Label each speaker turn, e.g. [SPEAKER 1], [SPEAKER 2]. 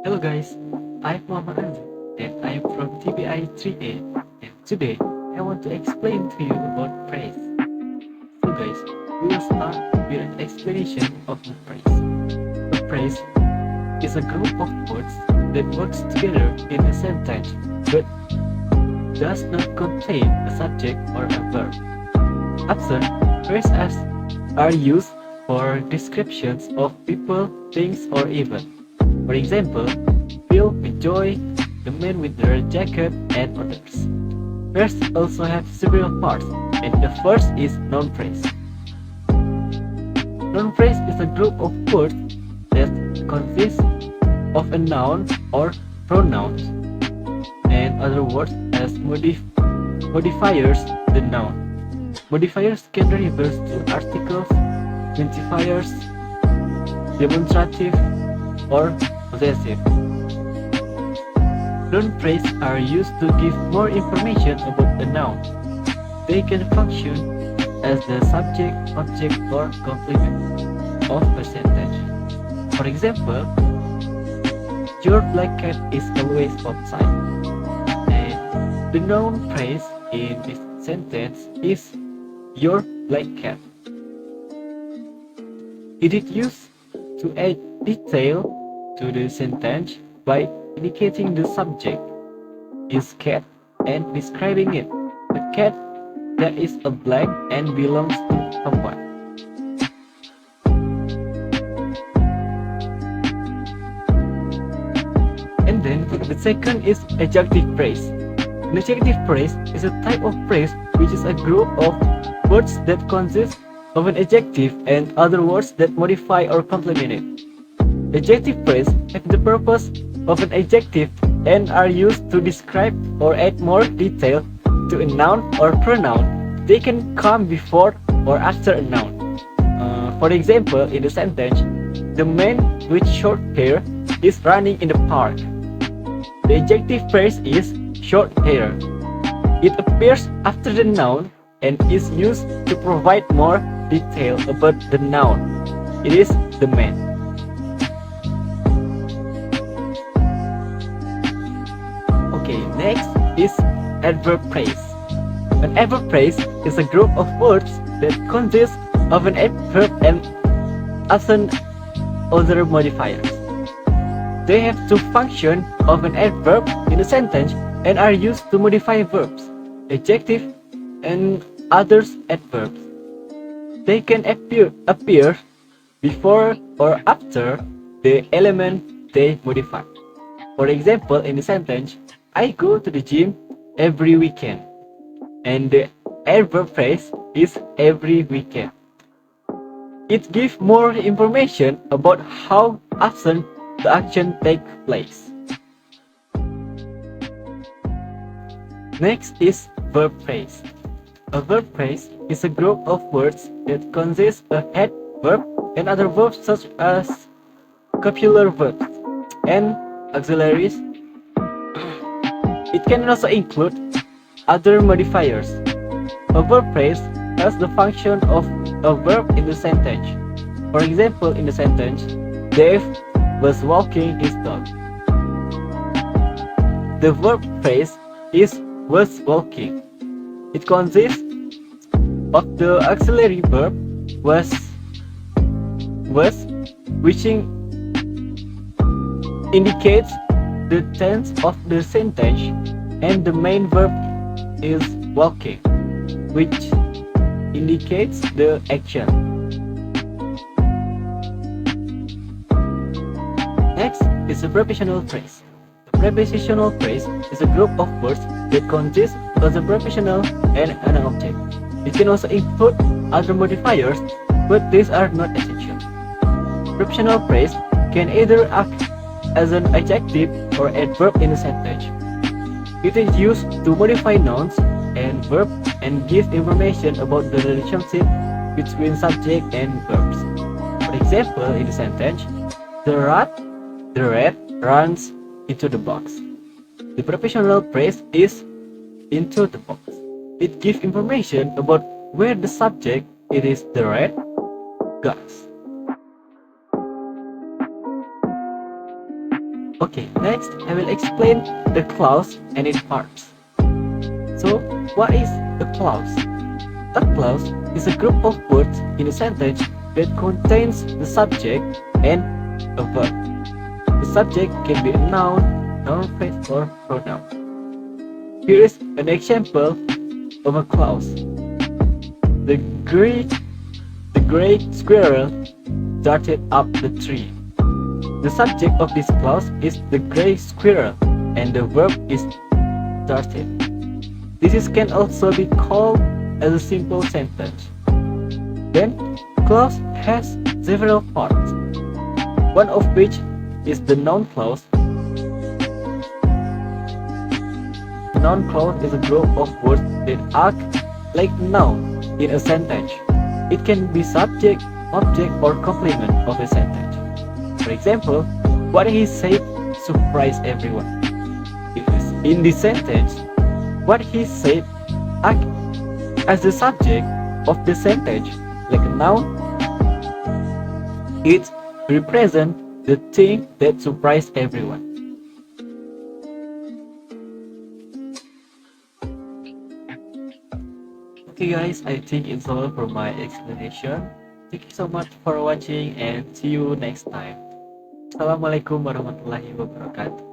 [SPEAKER 1] Hello guys, I'm Muhammad Anzim and I'm from TBI 3A, and today I want to explain to you about praise. So guys, we will start with an explanation of the praise. A praise is a group of words that works together in a sentence but does not contain a subject or a verb. Often, phrases are used for descriptions of people, things, or events. For example, filled with joy, the man with the red jacket, and others. Phrases also have several parts, and the first is noun phrase. Noun phrase is a group of words that consists of a noun or pronoun and other words as modifiers the noun. Modifiers can refer to articles, identifiers, demonstrative, or possessive. Noun phrases are used to give more information about a noun. They can function as the subject, object, or complement of a sentence. For example, your black cat is always outside. And the noun phrase in this sentence is your black cat. It is used to add detail to the sentence by indicating the subject is cat and describing it. A cat that is a black and belongs to someone. And then the second is adjective phrase. An adjective phrase is a type of phrase which is a group of words that consist of an adjective and other words that modify or complement it. Adjective phrases have the purpose of an adjective and are used to describe or add more detail to a noun or pronoun. They can come before or after a noun. For example, in the sentence, the man with short hair is running in the park. The adjective phrase is short hair. It appears after the noun and is used to provide more detail about the noun. It is the man. Okay, next is adverb phrase. An adverb phrase is a group of words that consists of an adverb and often other modifiers. They have two functions of an adverb in a sentence and are used to modify verbs, adjective, and other adverbs. They can appear before or after the element they modify. For example, in the sentence, I go to the gym every weekend. And the adverb phrase is every weekend. It gives more information about how often the action takes place. Next is verb phrase. A verb phrase is a group of words that consists of head verb and other verbs such as copular verbs and auxiliaries. It can also include other modifiers. A verb phrase has the function of a verb in the sentence. For example, in the sentence, Dave was walking his dog. The verb phrase is was walking. It consists of the auxiliary verb was, which indicates the tense of the sentence, and the main verb is walking, which indicates the action. Next is a prepositional phrase. A prepositional phrase is a group of words that consist of a prepositional and an object. It can also include other modifiers, but these are not essential. Prepositional phrase can either act as an adjective or adverb in a sentence. It is used to modify nouns and verbs and give information about the relationship between subject and verbs. For example, in the sentence, the rat runs into the box. The prepositional phrase is into the box. It gives information about where the subject, it is the rat, goes. Okay, next I will explain the clause and its parts. So, what is a clause? A clause is a group of words in a sentence that contains the subject and a verb. The subject can be a noun phrase, or pronoun. Here is an example of a clause. The gray, the gray squirrel darted up the tree. The subject of this clause is the gray squirrel, and the verb is darted. This can also be called as a simple sentence. Then, clause has several parts, one of which is the noun clause. The noun clause is a group of words that act like noun in a sentence. It can be subject, object, or complement of a sentence. For example, what he said surprised everyone. In this sentence, what he said acts as the subject of the sentence, like a noun. It represents the thing that surprised everyone. Okay guys, I think it's all for my explanation. Thank you so much for watching and see you next time. Assalamualaikum warahmatullahi wabarakatuh.